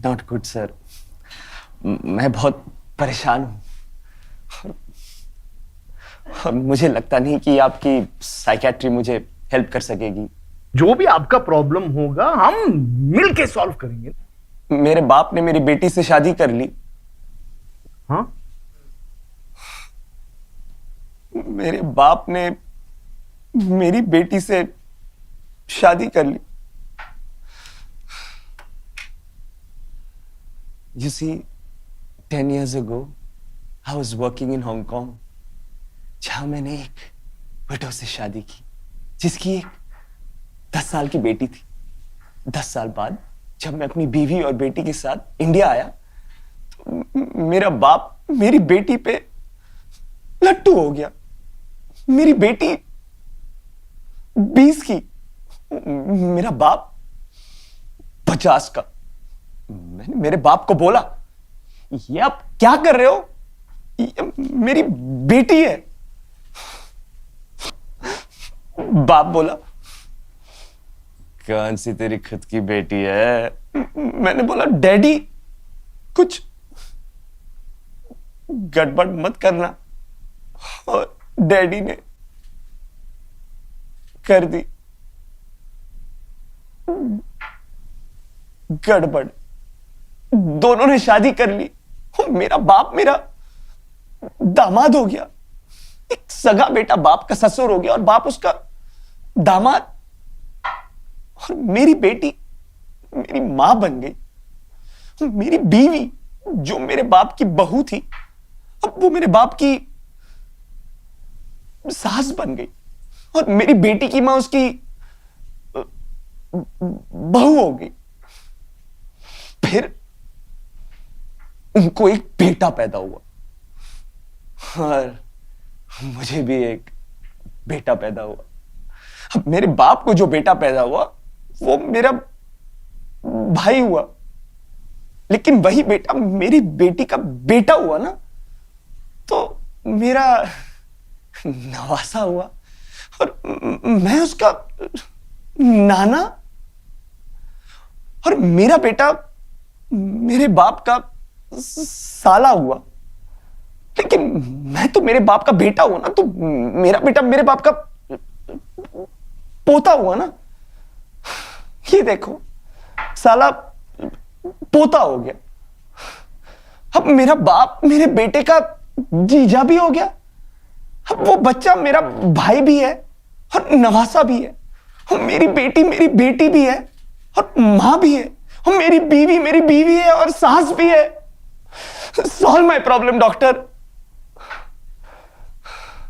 Not good sir. मैं बहुत परेशान हूं और मुझे लगता नहीं कि आपकी साइकियाट्री मुझे हेल्प कर सकेगी। जो भी आपका प्रॉब्लम होगा हम मिल के सॉल्व करेंगे। मेरे बाप ने मेरी बेटी से शादी कर ली। हाँ? मेरे बाप ने मेरी बेटी से शादी कर ली। You see, 10 years ago, I was working in Hong Kong, जहां मैंने एक विडो से शादी की, जिसकी एक 10 साल की बेटी थी। 10 साल बाद जब मैं अपनी बीवी और बेटी के साथ इंडिया आया, तो मेरा बाप मेरी बेटी पे लट्टू हो गया। मेरी बेटी 20 की, मेरा बाप 50 का। मैंने मेरे बाप को बोला, ये आप क्या कर रहे हो? ये मेरी बेटी है। बाप बोला, कौन सी तेरी खुद की बेटी है? मैंने बोला, डैडी कुछ गड़बड़ मत करना। और डैडी ने कर दी गड़बड़। दोनों ने शादी कर ली और मेरा बाप मेरा दामाद हो गया। एक सगा बेटा बाप का ससुर हो गया और बाप उसका दामाद। और मेरी बेटी मेरी मां बन गई। मेरी बीवी जो मेरे बाप की बहू थी, अब वो मेरे बाप की सास बन गई। और मेरी बेटी की मां उसकी बहू हो गई। फिर उनको एक बेटा पैदा हुआ और मुझे भी एक बेटा पैदा हुआ। अब मेरे बाप को जो बेटा पैदा हुआ वो मेरा भाई हुआ, लेकिन वही बेटा मेरी बेटी का बेटा हुआ ना, तो मेरा नवासा हुआ और मैं उसका नाना। और मेरा बेटा मेरे बाप का साला हुआ, लेकिन मैं तो मेरे बाप का बेटा हुआ ना, तो मेरा बेटा मेरे बाप का पोता हुआ ना। ये देखो, साला पोता हो गया। अब मेरा बाप मेरे बेटे का जीजा भी हो गया। अब वो बच्चा मेरा भाई भी है और नवासा भी है। और मेरी बेटी मेरी बेटी भी है और मां भी है। और मेरी बीवी है और सास भी है। Solve my problem doctor.